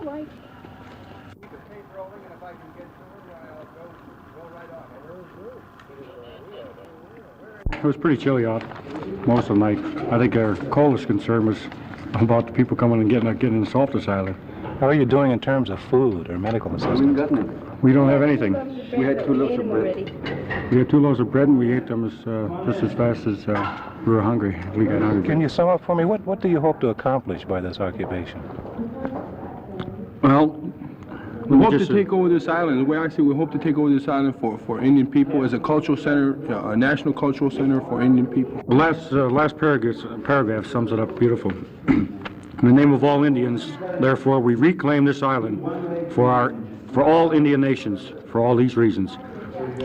like? It was pretty chilly out most of the night. I think our coldest concern was about the people coming and getting us off this island. How are you doing in terms of food or medical assistance? We don't have anything. We had 2 loaves of bread. We had 2 loaves of bread and we ate them just as fast as we were hungry. We got hungry. Can you sum up for me, what do you hope to accomplish by this occupation? Well, we hope to take over this island. We hope to take over this island for Indian people as a cultural center, a national cultural center for Indian people. The last paragraph sums it up beautiful. In the name of all Indians, therefore, we reclaim this island for all Indian nations, for all these reasons.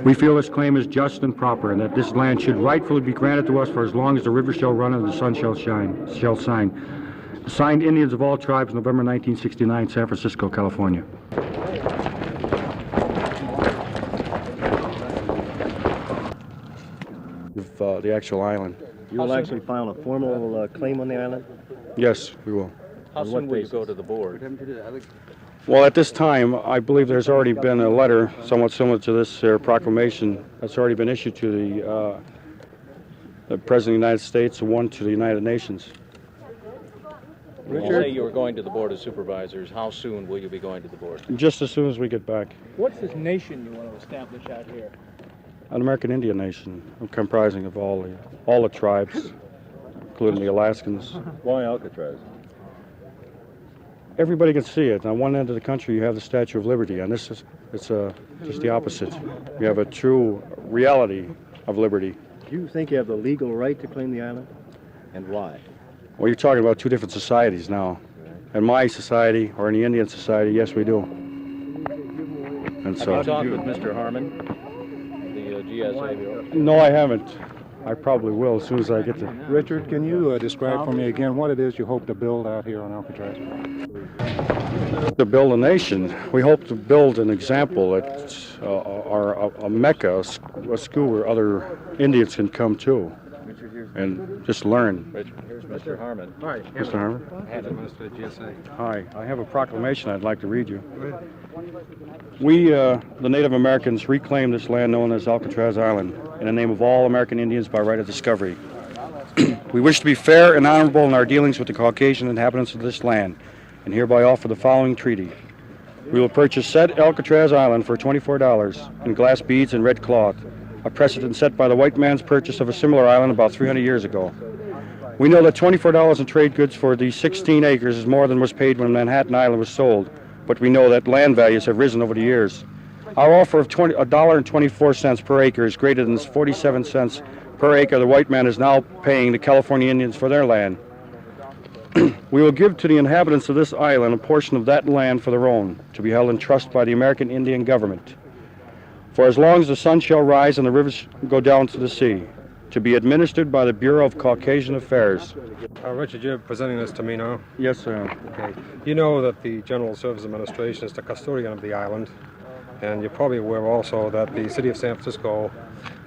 We feel this claim is just and proper, and that this land should rightfully be granted to us for as long as the river shall run and the sun shall shine. Signed, Indians of all tribes, November 1969, San Francisco, California. The actual island. You will actually file a formal claim on the island? Yes, we will. How soon will you go to the board? Well, at this time, I believe there's already been a letter somewhat similar to this proclamation that's already been issued to the President of the United States and one to the United Nations. You say you were going to the Board of Supervisors. How soon will you be going to the board? Just as soon as we get back. What's this nation you want to establish out here? An American Indian nation, comprising of all the tribes, including the Alaskans. Why Alcatraz? Everybody can see it. On one end of the country, you have the Statue of Liberty, and it's just the opposite. You have a true reality of liberty. Do you think you have the legal right to claim the island, and why? Well, you're talking about 2 different societies now. In my society, or in the Indian society, yes, we do. And so. Have you talked with Mr. Harmon, the GSA Bureau? No, I haven't. I probably will as soon as I get to. Richard, can you describe for me again what it is you hope to build out here on Alcatraz? To build a nation, we hope to build an example at a mecca, a school where other Indians can come to and just learn. Richard, here's Mr. Harmon. Hi. Mr. Harmon? Hannon, Minister of GSA. Hi. I have a proclamation I'd like to read you. We, the Native Americans, reclaim this land known as Alcatraz Island in the name of all American Indians by right of discovery. We wish to be fair and honorable in our dealings with the Caucasian inhabitants of this land, and hereby offer the following treaty. We will purchase said Alcatraz Island for $24 in glass beads and red cloth, a precedent set by the white man's purchase of a similar island about 300 years ago. We know that $24 in trade goods for these 16 acres is more than was paid when Manhattan Island was sold, but we know that land values have risen over the years. Our offer of $1.24 per acre is greater than 47 cents per acre the white man is now paying the California Indians for their land. We will give to the inhabitants of this island a portion of that land for their own, to be held in trust by the American Indian government, for as long as the sun shall rise and the rivers go down to the sea, to be administered by the Bureau of Caucasian Affairs. Richard, you're presenting this to me now? Yes, sir. Okay. You know that the General Services Administration is the custodian of the island, and you're probably aware also that the City of San Francisco,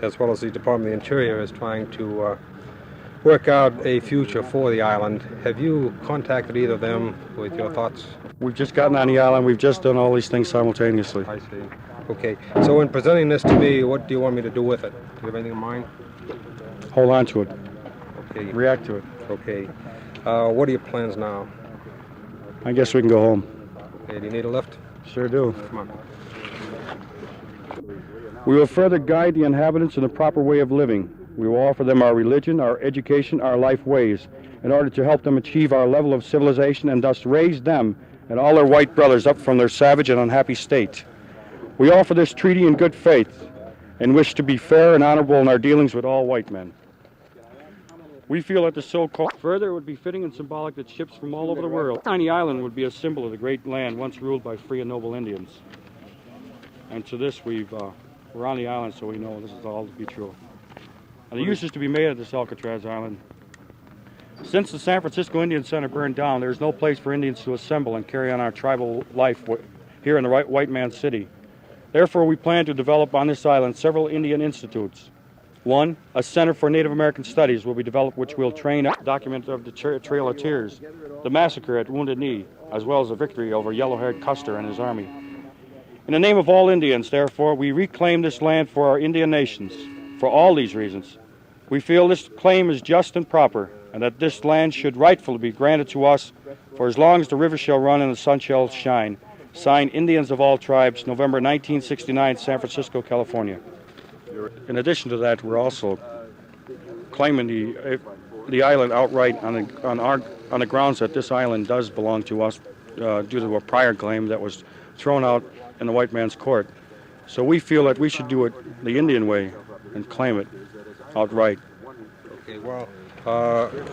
as well as the Department of the Interior, is trying to work out a future for the island. Have you contacted either of them with your thoughts? We've just gotten on the island. We've just done all these things simultaneously. I see. Okay. So in presenting this to me, what do you want me to do with it? Do you have anything in mind? Hold on to it. Okay. React to it. Okay. What are your plans now? I guess we can go home. Okay. Do you need a lift? Sure do. Come on. We will further guide the inhabitants in the proper way of living. We will offer them our religion, our education, our life ways, in order to help them achieve our level of civilization and thus raise them and all their white brothers up from their savage and unhappy state. We offer this treaty in good faith and wish to be fair and honorable in our dealings with all white men. We feel that the so-called further it would be fitting and symbolic that ships from all over the world. Tiny island would be a symbol of the great land once ruled by free and noble Indians. And to this we're on the island, so we know this is all to be true. And the use is to be made at this Alcatraz Island. Since the San Francisco Indian Center burned down, there is no place for Indians to assemble and carry on our tribal life here in the white man's city. Therefore, we plan to develop on this island several Indian institutes. One, a Center for Native American Studies will be developed, which will train up document of the Trail of Tears, the massacre at Wounded Knee, as well as a victory over yellow-haired Custer and his army. In the name of all Indians, therefore, we reclaim this land for our Indian nations. For all these reasons, we feel this claim is just and proper, and that this land should rightfully be granted to us for as long as the river shall run and the sun shall shine. Signed, Indians of all tribes, November 1969, San Francisco, California. In addition to that, we're also claiming the island outright on the grounds that this island does belong to us due to a prior claim that was thrown out in the white man's court. So we feel that we should do it the Indian way and claim it outright. Okay, well,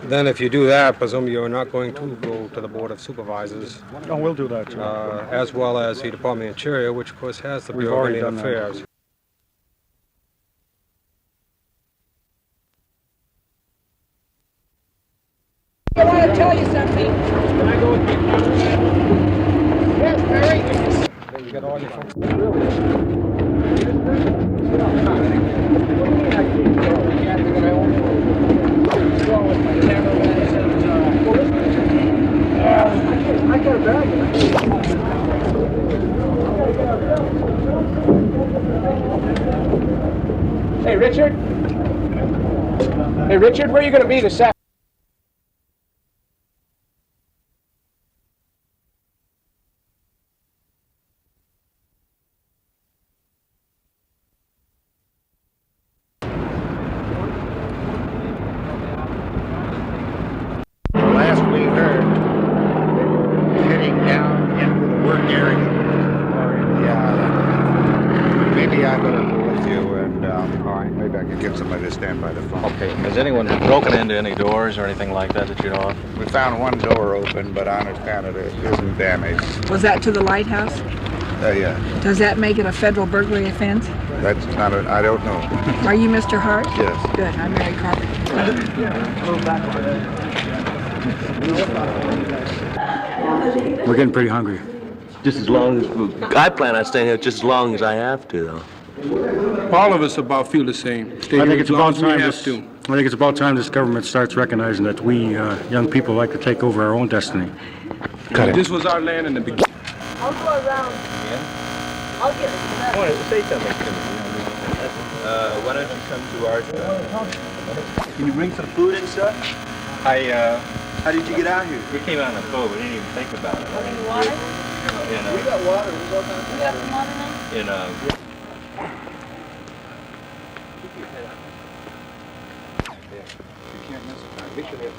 then if you do that, presume you're not going to go to the Board of Supervisors. No, we'll do that, too. As well as the Department of the Interior, which of course has the We've Bureau of already Indian done that. Affairs. I want to tell you something. Can I go with you? Yes, Mary. You got all your folks. I got a bag. Hey, Richard. Hey, Richard, where are you going to be this Saturday? Last we heard, they were heading down into the work area. Yeah. Maybe I'm going to go with you, and all right, maybe I can get somebody to stand by the phone. Okay. Has anyone broken into any doors or anything like that that you know of? We found one door open, but I understand it isn't damaged. Was that to the lighthouse? Yeah. Does that make it a federal burglary offense? That's not I don't know. Are you Mr. Hart? Yes. Good, I'm Mary Carter. We're getting pretty hungry. Just as long as I plan on staying here, just as long as I have to, though. All of us about feel the same. Stay I here think as it's long about as we time. have to. I think it's about time this government starts recognizing that we young people like to take over our own destiny. This was our land in the beginning. I'll go around. Yeah? I'll get it. I wanted to say something to you. Why don't you come to our... Can you bring some food and stuff? How did you get out here? We came out on a boat. We didn't even think about it. Any water? We got water. We got some water now? You can't miss it. We should have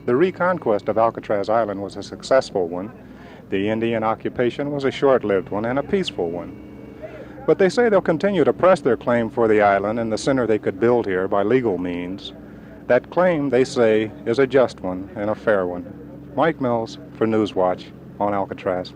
The reconquest of Alcatraz Island was a successful one. The Indian occupation was a short-lived one and a peaceful one. But they say they'll continue to press their claim for the island and the center they could build here by legal means. That claim, they say, is a just one and a fair one. Mike Mills for Newswatch on Alcatraz.